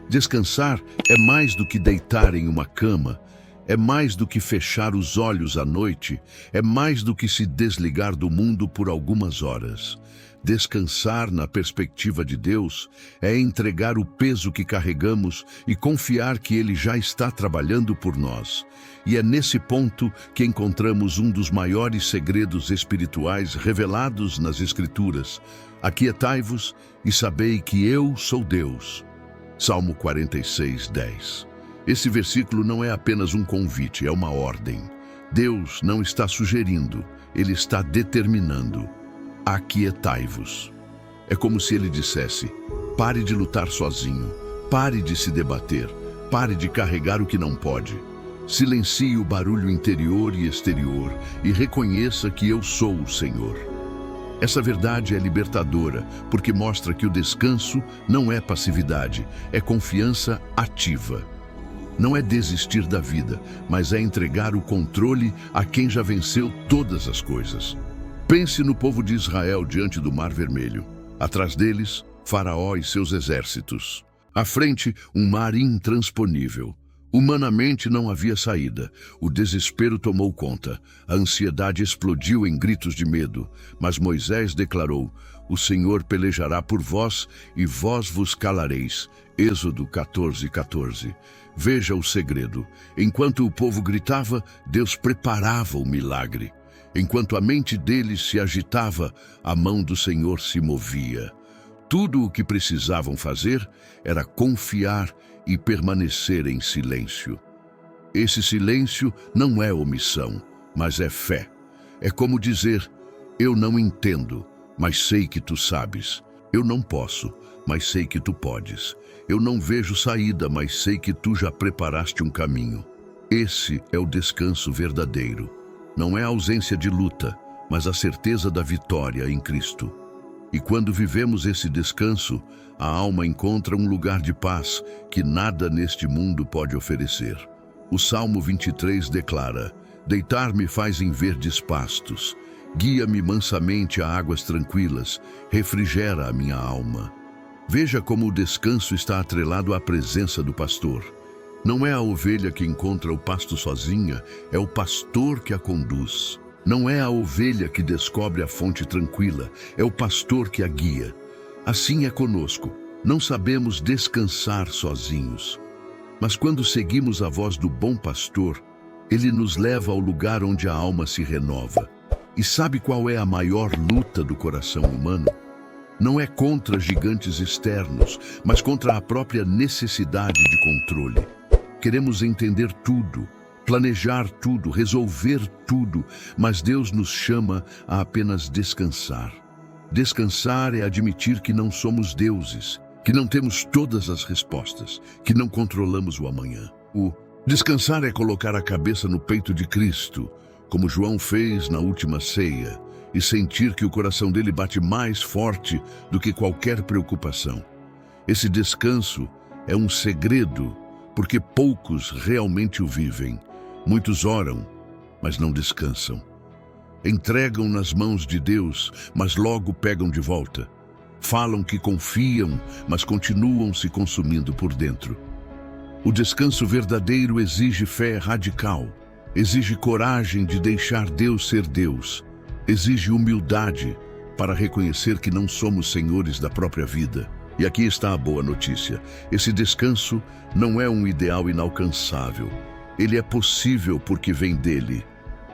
Speaker 1: Descansar é mais do que deitar em uma cama, é mais do que fechar os olhos à noite, é mais do que se desligar do mundo por algumas horas. Descansar na perspectiva de Deus é entregar o peso que carregamos e confiar que Ele já está trabalhando por nós. E é nesse ponto que encontramos um dos maiores segredos espirituais revelados nas Escrituras. Aquietai-vos e sabei que eu sou Deus. Salmo 46, 10. Esse versículo não é apenas um convite, é uma ordem. Deus não está sugerindo, Ele está determinando. Aquietai-vos. É como se ele dissesse: pare de lutar sozinho, pare de se debater, pare de carregar o que não pode. Silencie o barulho interior e exterior e reconheça que eu sou o Senhor. Essa verdade é libertadora, porque mostra que o descanso não é passividade, é confiança ativa. Não é desistir da vida, mas é entregar o controle a quem já venceu todas as coisas. Pense no povo de Israel diante do Mar Vermelho. Atrás deles, Faraó e seus exércitos. À frente, um mar intransponível. Humanamente não havia saída. O desespero tomou conta. A ansiedade explodiu em gritos de medo. Mas Moisés declarou: o Senhor pelejará por vós e vós vos calareis. Êxodo 14, 14. Veja o segredo. Enquanto o povo gritava, Deus preparava o milagre. Enquanto a mente deles se agitava, a mão do Senhor se movia. Tudo o que precisavam fazer era confiar e permanecer em silêncio. Esse silêncio não é omissão, mas é fé. É como dizer: eu não entendo, mas sei que tu sabes. Eu não posso, mas sei que tu podes. Eu não vejo saída, mas sei que tu já preparaste um caminho. Esse é o descanso verdadeiro. Não é a ausência de luta, mas a certeza da vitória em Cristo. E quando vivemos esse descanso, a alma encontra um lugar de paz que nada neste mundo pode oferecer. O Salmo 23 declara: deitar-me faz em verdes pastos, guia-me mansamente a águas tranquilas, refrigera a minha alma. Veja como o descanso está atrelado à presença do pastor. Não é a ovelha que encontra o pasto sozinha, é o pastor que a conduz. Não é a ovelha que descobre a fonte tranquila, é o pastor que a guia. Assim é conosco, não sabemos descansar sozinhos. Mas quando seguimos a voz do bom pastor, ele nos leva ao lugar onde a alma se renova. E sabe qual é a maior luta do coração humano? Não é contra gigantes externos, mas contra a própria necessidade de controle. Queremos entender tudo, planejar tudo, resolver tudo, mas Deus nos chama a apenas descansar. Descansar é admitir que não somos deuses, que não temos todas as respostas, que não controlamos o amanhã. O descansar é colocar a cabeça no peito de Cristo, como João fez na última ceia, e sentir que o coração dele bate mais forte do que qualquer preocupação. Esse descanso é um segredo, porque poucos realmente o vivem. Muitos oram, mas não descansam. Entregam nas mãos de Deus, mas logo pegam de volta. Falam que confiam, mas continuam se consumindo por dentro. O descanso verdadeiro exige fé radical, exige coragem de deixar Deus ser Deus, exige humildade para reconhecer que não somos senhores da própria vida. E aqui está a boa notícia: esse descanso não é um ideal inalcançável. Ele é possível porque vem dele.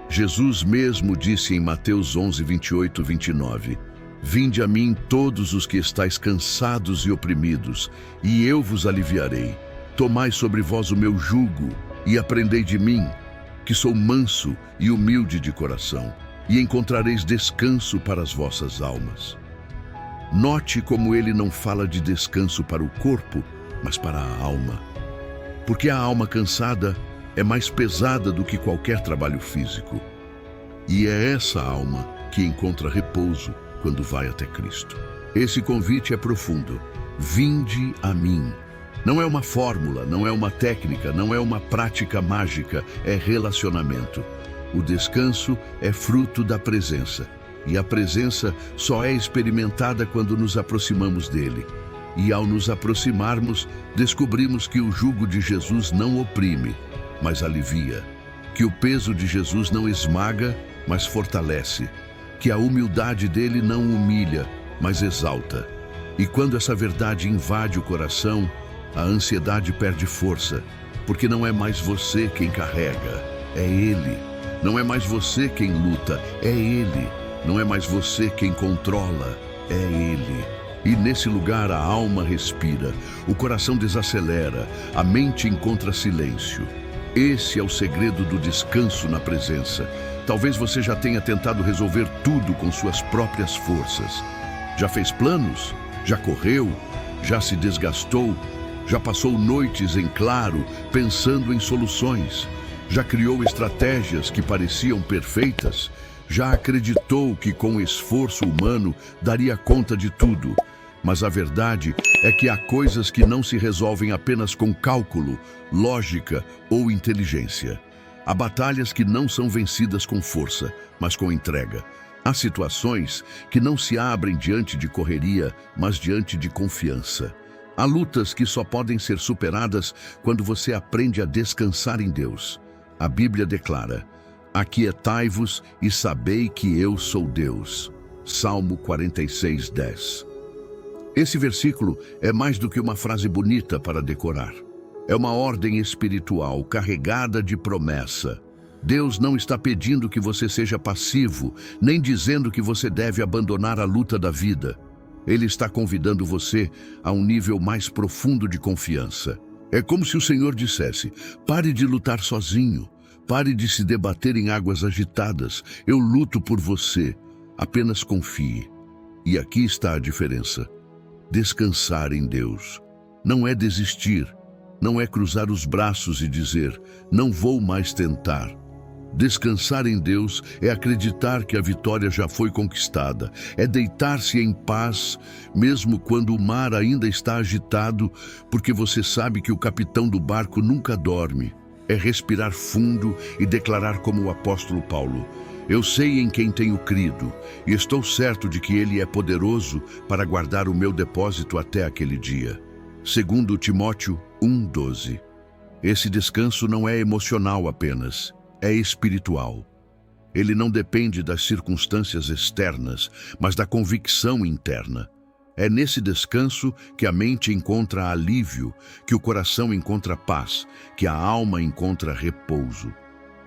Speaker 1: Jesus mesmo disse em Mateus 11, 28, 29, Vinde a mim todos os que estáis cansados e oprimidos, e eu vos aliviarei. Tomai sobre vós o meu jugo e aprendei de mim, que sou manso e humilde de coração, e encontrareis descanso para as vossas almas. Note como ele não fala de descanso para o corpo, mas para a alma. Porque a alma cansada é mais pesada do que qualquer trabalho físico. E é essa alma que encontra repouso quando vai até Cristo. Esse convite é profundo. Vinde a mim. Não é uma fórmula, não é uma técnica, não é uma prática mágica, é relacionamento. O descanso é fruto da presença. E a presença só é experimentada quando nos aproximamos dele. E ao nos aproximarmos, descobrimos que o jugo de Jesus não oprime, mas alivia. Que o peso de Jesus não esmaga, mas fortalece. Que a humildade dele não humilha, mas exalta. E quando essa verdade invade o coração, a ansiedade perde força, porque não é mais você quem carrega, é ele. Não é mais você quem luta, é ele. Não é mais você quem controla, é ele. E nesse lugar a alma respira, o coração desacelera, a mente encontra silêncio. Esse é o segredo do descanso na presença. Talvez você já tenha tentado resolver tudo com suas próprias forças. Já fez planos? Já correu? Já se desgastou? Já passou noites em claro, pensando em soluções? Já criou estratégias que pareciam perfeitas? Já acreditou que com esforço humano daria conta de tudo? Mas a verdade é que há coisas que não se resolvem apenas com cálculo, lógica ou inteligência. Há batalhas que não são vencidas com força, mas com entrega. Há situações que não se abrem diante de correria, mas diante de confiança. Há lutas que só podem ser superadas quando você aprende a descansar em Deus. A Bíblia declara: Aquietai-vos e sabei que eu sou Deus. Salmo 46, 10. Esse versículo é mais do que uma frase bonita para decorar. É uma ordem espiritual carregada de promessa. Deus não está pedindo que você seja passivo, nem dizendo que você deve abandonar a luta da vida. Ele está convidando você a um nível mais profundo de confiança. É como se o Senhor dissesse: pare de lutar sozinho. Pare de se debater em águas agitadas. Eu luto por você. Apenas confie. E aqui está a diferença. Descansar em Deus não é desistir, não é cruzar os braços e dizer: não vou mais tentar. Descansar em Deus é acreditar que a vitória já foi conquistada, é deitar-se em paz, mesmo quando o mar ainda está agitado, porque você sabe que o capitão do barco nunca dorme. É respirar fundo e declarar como o apóstolo Paulo: eu sei em quem tenho crido, e estou certo de que ele é poderoso para guardar o meu depósito até aquele dia. 2 Timóteo 1:12. Esse descanso não é emocional apenas, é espiritual. Ele não depende das circunstâncias externas, mas da convicção interna. É nesse descanso que a mente encontra alívio, que o coração encontra paz, que a alma encontra repouso.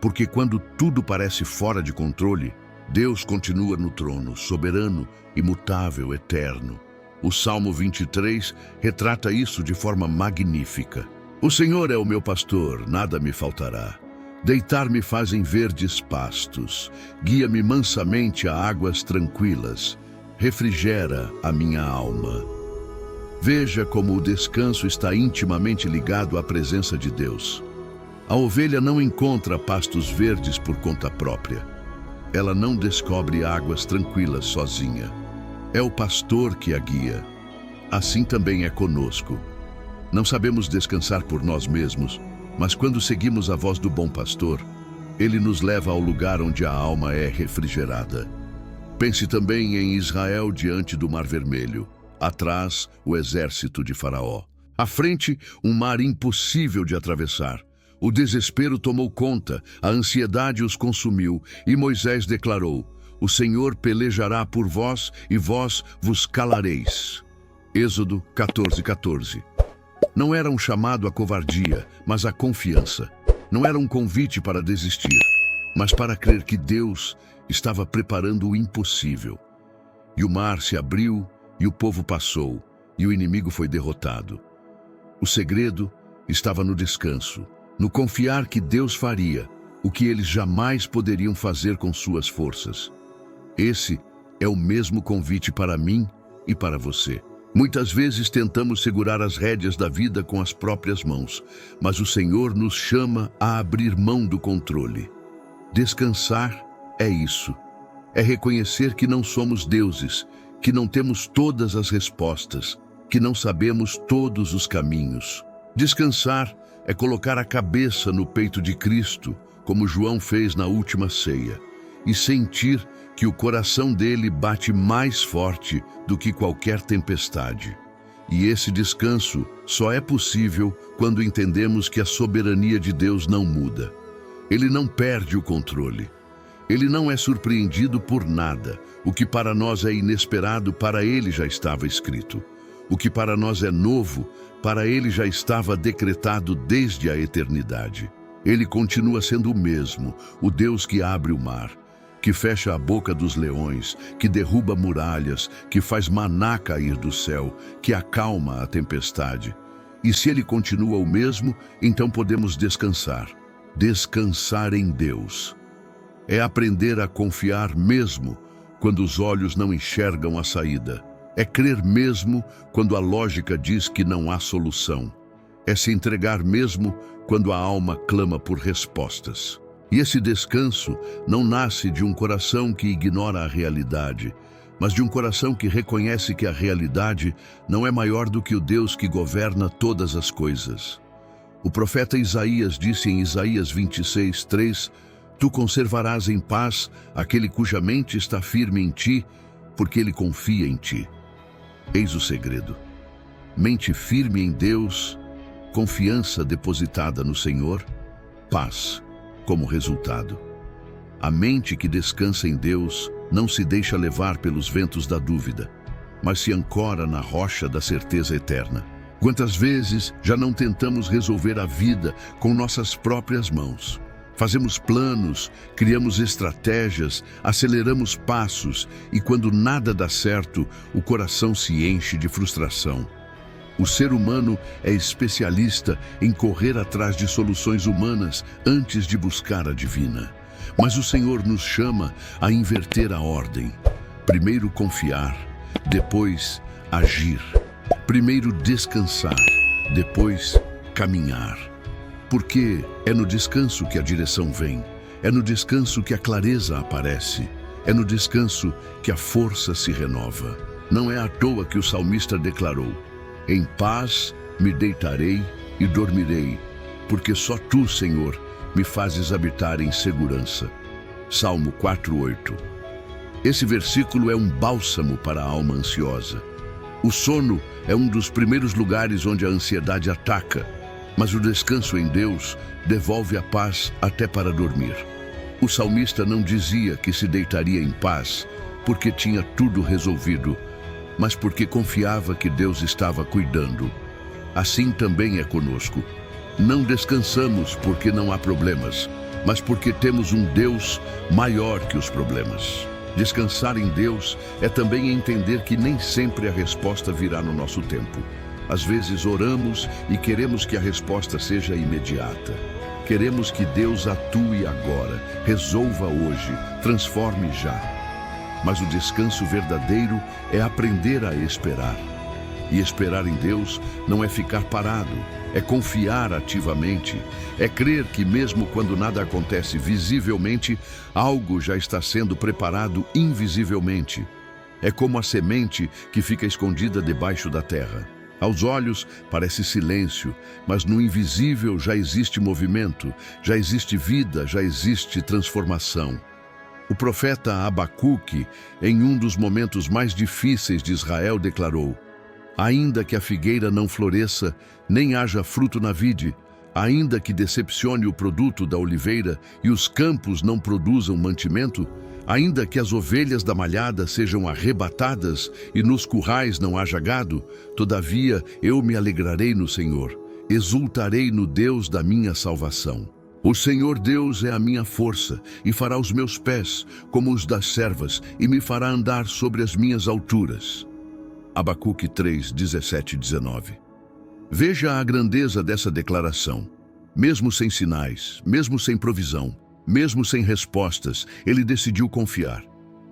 Speaker 1: Porque quando tudo parece fora de controle, Deus continua no trono, soberano, imutável, eterno. O Salmo 23 retrata isso de forma magnífica. O Senhor é o meu pastor, nada me faltará. Deitar-me faz em verdes pastos, guia-me mansamente a águas tranquilas. Refrigera a minha alma. Veja como o descanso está intimamente ligado à presença de Deus. A ovelha não encontra pastos verdes por conta própria. Ela não descobre águas tranquilas sozinha. É o pastor que a guia. Assim também é conosco. Não sabemos descansar por nós mesmos, mas quando seguimos a voz do bom pastor, ele nos leva ao lugar onde a alma é refrigerada. Pense também em Israel diante do Mar Vermelho. Atrás, o exército de Faraó. À frente, um mar impossível de atravessar. O desespero tomou conta, a ansiedade os consumiu, e Moisés declarou: "O Senhor pelejará por vós, e vós vos calareis." Êxodo 14:14. Não era um chamado à covardia, mas à confiança. Não era um convite para desistir, mas para crer que Deus estava preparando o impossível. E o mar se abriu, e o povo passou, e o inimigo foi derrotado. O segredo estava no descanso, no confiar que Deus faria o que eles jamais poderiam fazer com suas forças. Esse é o mesmo convite para mim e para você. Muitas vezes tentamos segurar as rédeas da vida com as próprias mãos, mas o Senhor nos chama a abrir mão do controle. Descansar é isso. É reconhecer que não somos deuses, que não temos todas as respostas, que não sabemos todos os caminhos. Descansar é colocar a cabeça no peito de Cristo, como João fez na última ceia, e sentir que o coração dele bate mais forte do que qualquer tempestade. E esse descanso só é possível quando entendemos que a soberania de Deus não muda. Ele não perde o controle. Ele não é surpreendido por nada. O que para nós é inesperado, para ele já estava escrito. O que para nós é novo, para ele já estava decretado desde a eternidade. Ele continua sendo o mesmo, o Deus que abre o mar, que fecha a boca dos leões, que derruba muralhas, que faz maná cair do céu, que acalma a tempestade. E se ele continua o mesmo, então podemos descansar. Descansar em Deus. É aprender a confiar mesmo quando os olhos não enxergam a saída. É crer mesmo quando a lógica diz que não há solução. É se entregar mesmo quando a alma clama por respostas. E esse descanso não nasce de um coração que ignora a realidade, mas de um coração que reconhece que a realidade não é maior do que o Deus que governa todas as coisas. O profeta Isaías disse em Isaías 26:3: "Tu conservarás em paz aquele cuja mente está firme em ti, porque ele confia em ti." Eis o segredo. Mente firme em Deus, confiança depositada no Senhor, paz como resultado. A mente que descansa em Deus não se deixa levar pelos ventos da dúvida, mas se ancora na rocha da certeza eterna. Quantas vezes já não tentamos resolver a vida com nossas próprias mãos? Fazemos planos, criamos estratégias, aceleramos passos e quando nada dá certo, o coração se enche de frustração. O ser humano é especialista em correr atrás de soluções humanas antes de buscar a divina. Mas o Senhor nos chama a inverter a ordem. Primeiro confiar, depois agir. Primeiro descansar, depois caminhar. Porque é no descanso que a direção vem, é no descanso que a clareza aparece, é no descanso que a força se renova. Não é à toa que o salmista declarou: "Em paz me deitarei e dormirei, porque só Tu, Senhor, me fazes habitar em segurança." Salmo 4:8. Esse versículo é um bálsamo para a alma ansiosa. O sono é um dos primeiros lugares onde a ansiedade ataca, mas o descanso em Deus devolve a paz até para dormir. O salmista não dizia que se deitaria em paz porque tinha tudo resolvido, mas porque confiava que Deus estava cuidando. Assim também é conosco. Não descansamos porque não há problemas, mas porque temos um Deus maior que os problemas. Descansar em Deus é também entender que nem sempre a resposta virá no nosso tempo. Às vezes oramos e queremos que a resposta seja imediata. Queremos que Deus atue agora, resolva hoje, transforme já. Mas o descanso verdadeiro é aprender a esperar. E esperar em Deus não é ficar parado, é confiar ativamente, é crer que mesmo quando nada acontece visivelmente, algo já está sendo preparado invisivelmente. É como a semente que fica escondida debaixo da terra. Aos olhos parece silêncio, mas no invisível já existe movimento, já existe vida, já existe transformação. O profeta Abacuque, em um dos momentos mais difíceis de Israel, declarou: ainda que a figueira não floresça, nem haja fruto na vide, ainda que decepcione o produto da oliveira e os campos não produzam mantimento, ainda que as ovelhas da malhada sejam arrebatadas e nos currais não haja gado, todavia eu me alegrarei no Senhor, exultarei no Deus da minha salvação. O Senhor Deus é a minha força e fará os meus pés como os das servas e me fará andar sobre as minhas alturas. Abacuque 3, 17 e 19. Veja a grandeza dessa declaração. Mesmo sem sinais, mesmo sem provisão, mesmo sem respostas, ele decidiu confiar.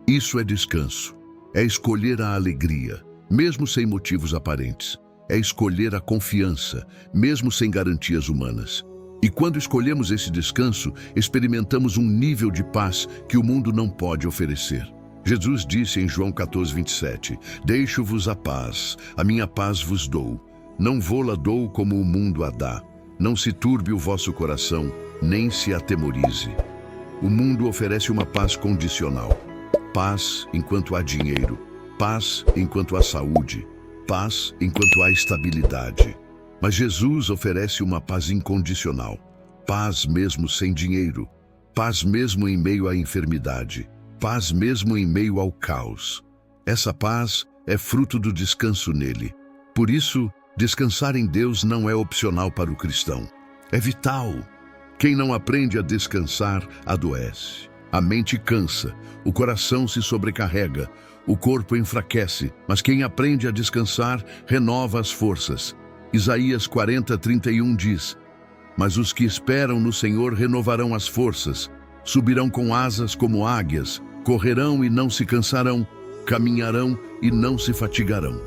Speaker 1: Isso é descanso. É escolher a alegria, mesmo sem motivos aparentes. É escolher a confiança, mesmo sem garantias humanas. E quando escolhemos esse descanso, experimentamos um nível de paz que o mundo não pode oferecer. Jesus disse em João 14, 27, deixo-vos a minha paz vos dou. Não vô-la dou como o mundo a dá. Não se turbe o vosso coração, nem se atemorize. O mundo oferece uma paz condicional. Paz enquanto há dinheiro, paz enquanto há saúde, paz enquanto há estabilidade. Mas Jesus oferece uma paz incondicional, paz mesmo sem dinheiro, paz mesmo em meio à enfermidade, paz mesmo em meio ao caos. Essa paz é fruto do descanso nele. Por isso, descansar em Deus não é opcional para o cristão. É vital. Quem não aprende a descansar, adoece. A mente cansa, o coração se sobrecarrega, o corpo enfraquece, mas quem aprende a descansar, renova as forças. Isaías 40, 31 diz: mas os que esperam no Senhor renovarão as forças, subirão com asas como águias, correrão e não se cansarão, caminharão e não se fatigarão.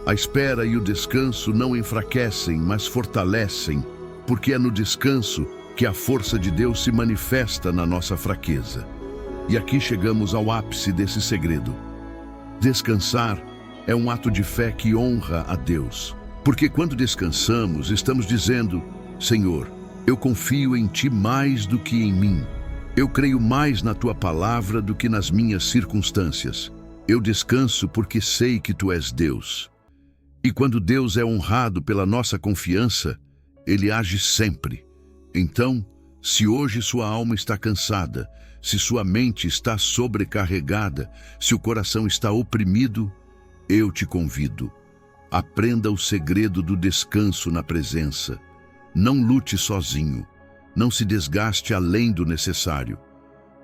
Speaker 1: A espera e o descanso não enfraquecem, mas fortalecem, porque é no descanso que a força de Deus se manifesta na nossa fraqueza. E aqui chegamos ao ápice desse segredo. Descansar é um ato de fé que honra a Deus. Porque quando descansamos, estamos dizendo: Senhor, eu confio em Ti mais do que em mim. Eu creio mais na Tua palavra do que nas minhas circunstâncias. Eu descanso porque sei que Tu és Deus. E quando Deus é honrado pela nossa confiança, Ele age sempre. Então, se hoje sua alma está cansada, se sua mente está sobrecarregada, se o coração está oprimido, eu te convido. Aprenda o segredo do descanso na presença. Não lute sozinho. Não se desgaste além do necessário.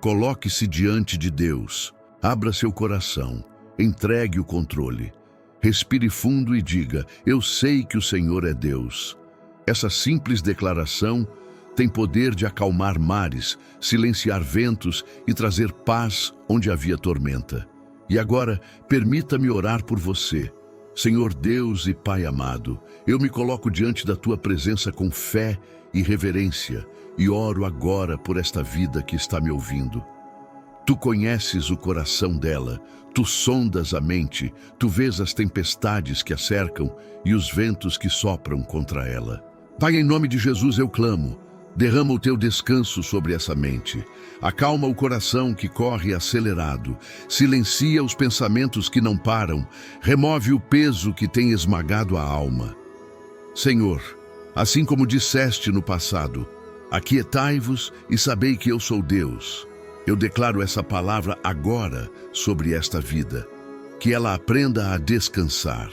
Speaker 1: Coloque-se diante de Deus. Abra seu coração. Entregue o controle. Respire fundo e diga: eu sei que o Senhor é Deus. Essa simples declaração tem poder de acalmar mares, silenciar ventos e trazer paz onde havia tormenta. E agora, permita-me orar por você. Senhor Deus e Pai amado, eu me coloco diante da Tua presença com fé e reverência e oro agora por esta vida que está me ouvindo. Tu conheces o coração dela, Tu sondas a mente, Tu vês as tempestades que a cercam e os ventos que sopram contra ela. Pai, em nome de Jesus eu clamo. Derrama o Teu descanso sobre essa mente. Acalma o coração que corre acelerado. Silencia os pensamentos que não param. Remove o peso que tem esmagado a alma. Senhor, assim como disseste no passado, aquietai-vos e sabei que eu sou Deus. Eu declaro essa palavra agora sobre esta vida. Que ela aprenda a descansar.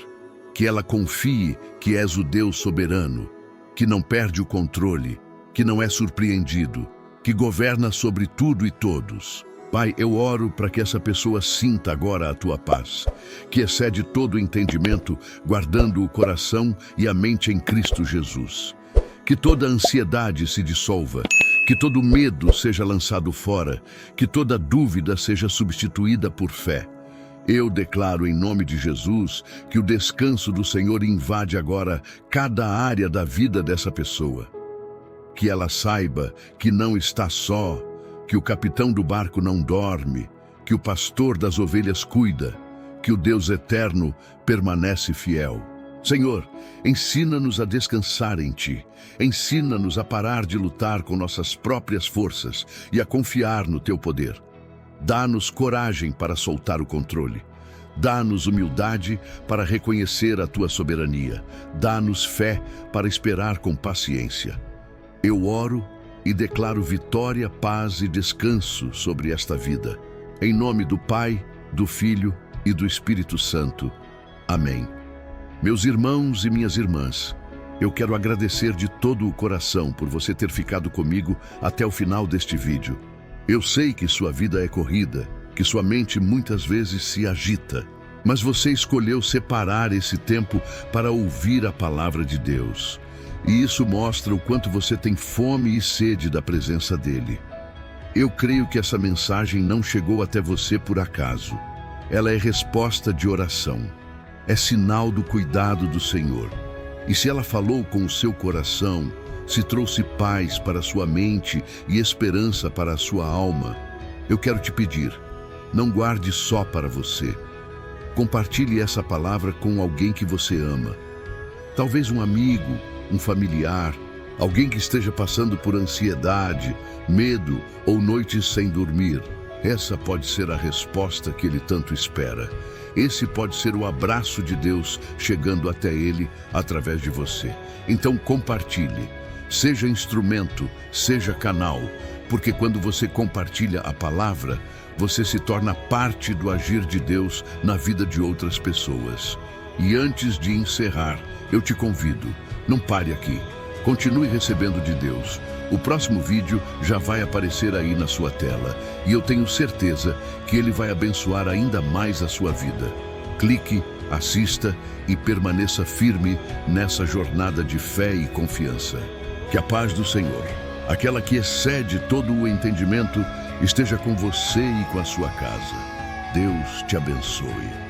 Speaker 1: Que ela confie que és o Deus soberano, que não perde o controle, que não é surpreendido, que governa sobre tudo e todos. Pai, eu oro para que essa pessoa sinta agora a Tua paz, que excede todo o entendimento, guardando o coração e a mente em Cristo Jesus. Que toda ansiedade se dissolva, que todo medo seja lançado fora, que toda dúvida seja substituída por fé. Eu declaro em nome de Jesus que o descanso do Senhor invade agora cada área da vida dessa pessoa. Que ela saiba que não está só, que o capitão do barco não dorme, que o pastor das ovelhas cuida, que o Deus eterno permanece fiel. Senhor, ensina-nos a descansar em Ti. Ensina-nos a parar de lutar com nossas próprias forças e a confiar no Teu poder. Dá-nos coragem para soltar o controle. Dá-nos humildade para reconhecer a Tua soberania. Dá-nos fé para esperar com paciência. Eu oro e declaro vitória, paz e descanso sobre esta vida. Em nome do Pai, do Filho e do Espírito Santo. Amém. Meus irmãos e minhas irmãs, eu quero agradecer de todo o coração por você ter ficado comigo até o final deste vídeo. Eu sei que sua vida é corrida, que sua mente muitas vezes se agita, mas você escolheu separar esse tempo para ouvir a palavra de Deus. E isso mostra o quanto você tem fome e sede da presença dele. Eu creio que essa mensagem não chegou até você por acaso. Ela é resposta de oração. É sinal do cuidado do Senhor. E se ela falou com o seu coração, se trouxe paz para a sua mente e esperança para a sua alma, eu quero te pedir, não guarde só para você. Compartilhe essa palavra com alguém que você ama. Talvez um amigo, um familiar, alguém que esteja passando por ansiedade, medo ou noites sem dormir. Essa pode ser a resposta que ele tanto espera. Esse pode ser o abraço de Deus chegando até ele através de você. Então compartilhe. Seja instrumento, seja canal, porque quando você compartilha a palavra, você se torna parte do agir de Deus na vida de outras pessoas. E antes de encerrar, eu te convido, não pare aqui. Continue recebendo de Deus. O próximo vídeo já vai aparecer aí na sua tela e eu tenho certeza que ele vai abençoar ainda mais a sua vida. Clique, assista e permaneça firme nessa jornada de fé e confiança. Que a paz do Senhor, aquela que excede todo o entendimento, esteja com você e com a sua casa. Deus te abençoe.